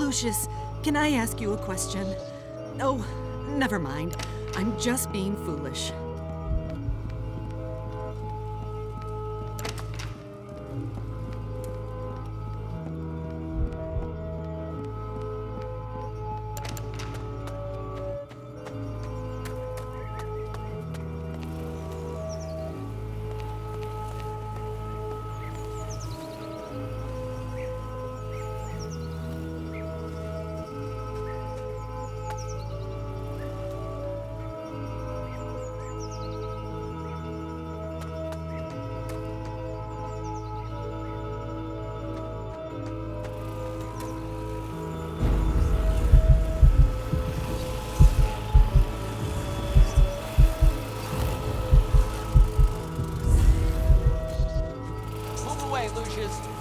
Lucius, can I ask you a question? Oh, never mind. I'm just being foolish. Lucius.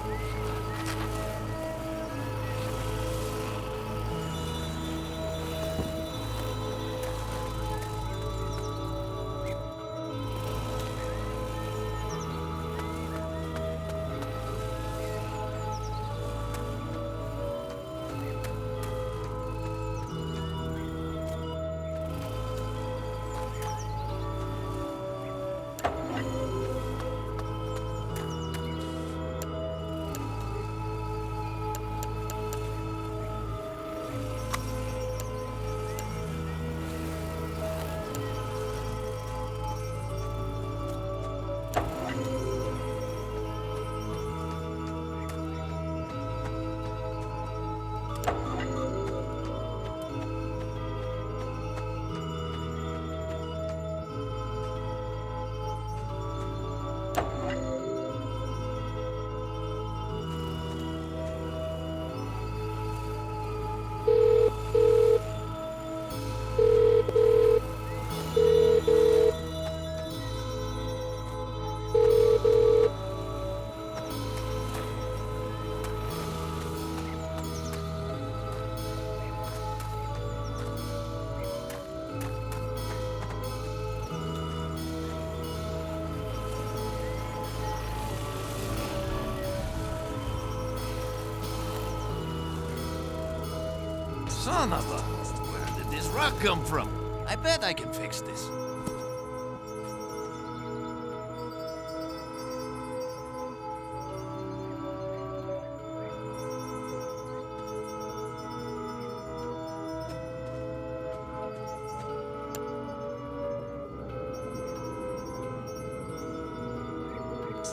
Son of a... Where did this rock come from? I bet I can fix this.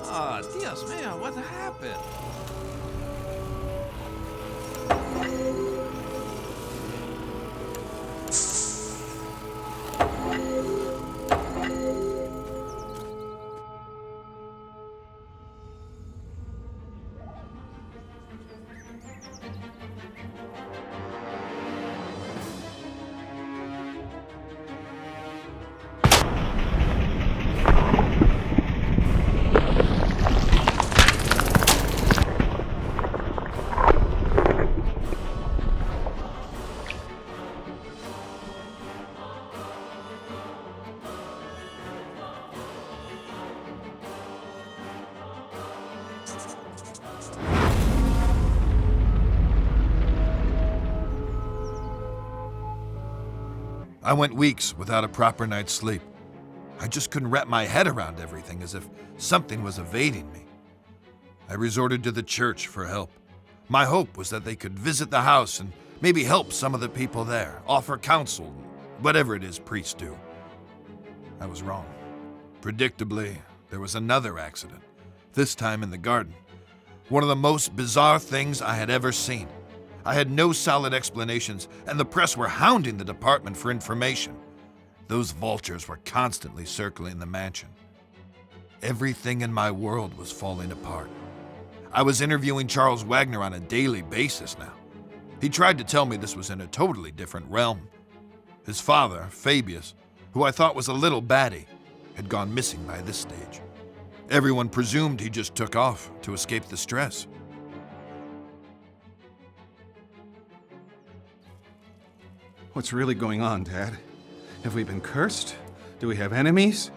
Ah, Dios mío, what happened? I went weeks without a proper night's sleep. I just couldn't wrap my head around everything, as if something was evading me. I resorted to the church for help. My hope was that they could visit the house and maybe help some of the people there, offer counsel, whatever it is priests do. I was wrong. Predictably, there was another accident, this time in the garden. One of the most bizarre things I had ever seen. I had no solid explanations, and the press were hounding the department for information. Those vultures were constantly circling the mansion. Everything in my world was falling apart. I was interviewing Charles Wagner on a daily basis now. He tried to tell me this was in a totally different realm. His father, Fabius, who I thought was a little batty, had gone missing by this stage. Everyone presumed he just took off to escape the stress. What's really going on, Dad? Have we been cursed? Do we have enemies?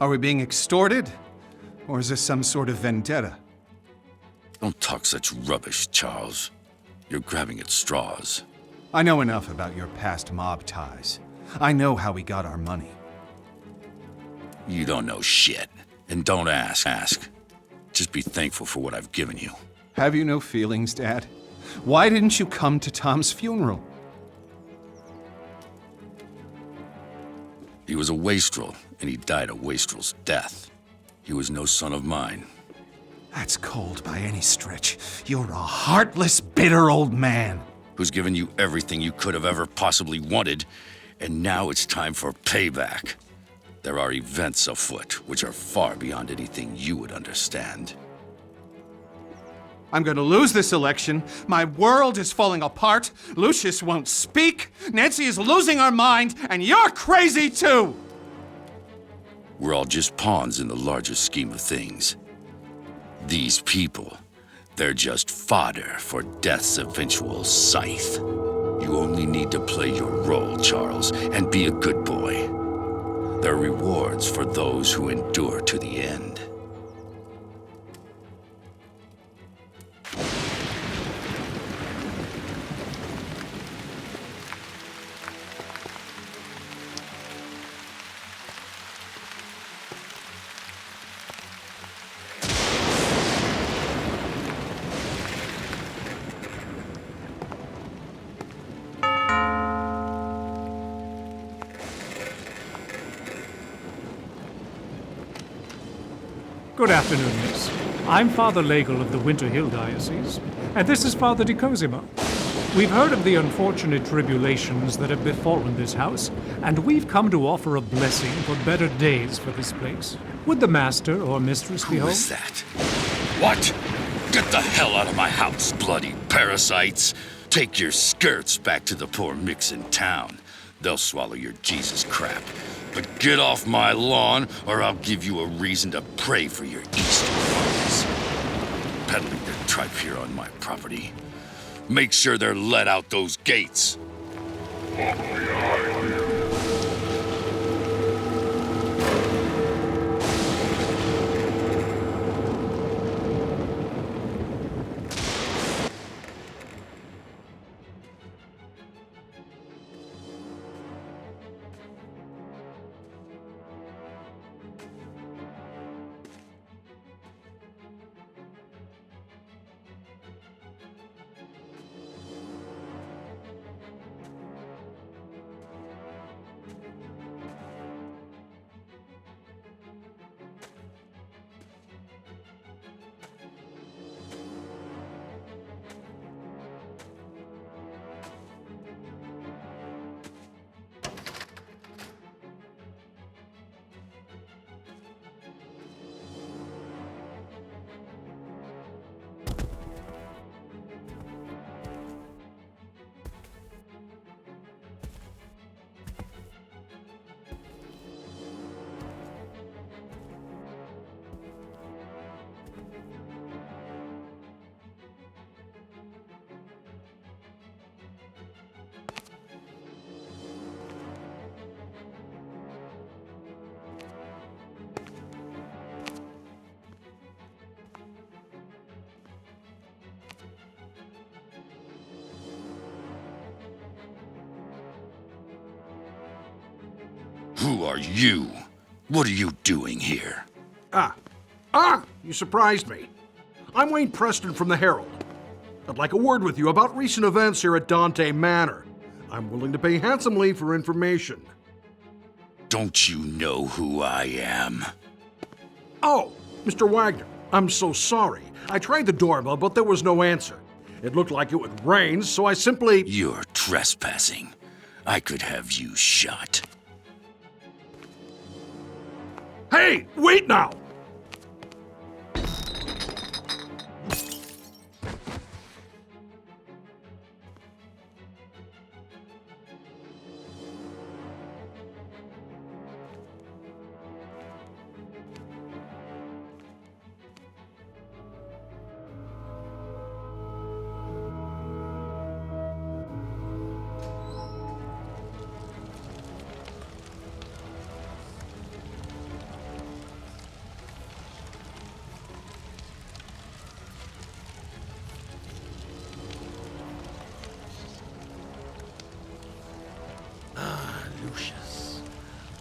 Are we being extorted? Or is this some sort of vendetta? Don't talk such rubbish, Charles. You're grabbing at straws. I know enough about your past mob ties. I know how we got our money. You don't know shit. And don't ask. Just be thankful for what I've given you. Have you no feelings, Dad? Why didn't you come to Tom's funeral? He was a wastrel, and he died a wastrel's death. He was no son of mine. That's cold by any stretch. You're a heartless, bitter old man. Who's given you everything you could have ever possibly wanted, and now it's time for payback. There are events afoot which are far beyond anything you would understand. I'm going to lose this election. My world is falling apart. Lucius won't speak. Nancy is losing her mind, and you're crazy too! We're all just pawns in the larger scheme of things. These people, they're just fodder for death's eventual scythe. You only need to play your role, Charles, and be a good boy. There are rewards for those who endure to the end. Good afternoon, miss. I'm Father Legel of the Winter Hill Diocese, and this is Father de Cosima. We've heard of the unfortunate tribulations that have befallen this house, and we've come to offer a blessing for better days for this place. Would the master or mistress be Who home? is that? What? Get the hell out of my house, bloody parasites! Take your skirts back to the poor micks in town. They'll swallow your Jesus crap. But get off my lawn, or I'll give you a reason to pray for your Easter bunnies. Peddling their tripe here on my property. Make sure they're let out those gates. Who are you? What are you doing here? You surprised me. I'm Wayne Preston from the Herald. I'd like a word with you about recent events here at Dante Manor. I'm willing to pay handsomely for information. Don't you know who I am? Oh, Mr. Wagner, I'm so sorry. I tried the doorbell, but there was no answer. It looked like it would rain, so I simply... You're trespassing. I could have you shot. Hey, wait now!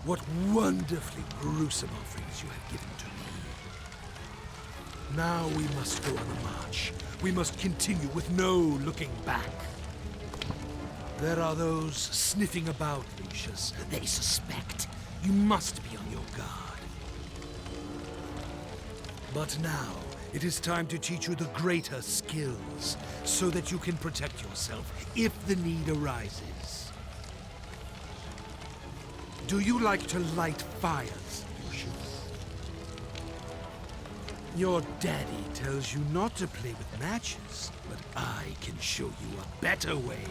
What wonderfully gruesome offerings you have given to me. Now we must go on the march. We must continue with no looking back. There are those sniffing about, Lucius. They suspect. You must be on your guard. But now, it is time to teach you the greater skills, so that you can protect yourself if the need arises. Do you like to light fires, Lucius? Your daddy tells you not to play with matches, but I can show you a better way.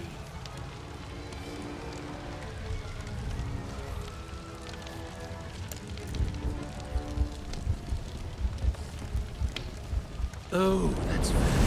Oh, that's very...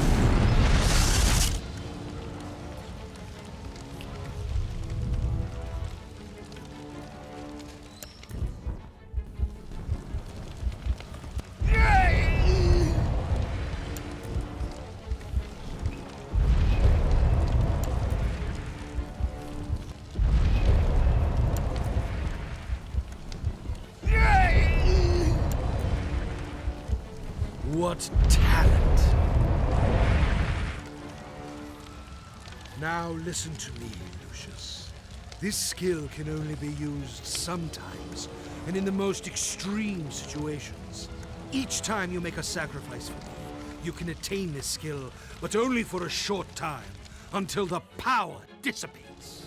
What talent! Now listen to me, Lucius. This skill can only be used sometimes, and in the most extreme situations. Each time you make a sacrifice for me, you can attain this skill, but only for a short time, until the power dissipates.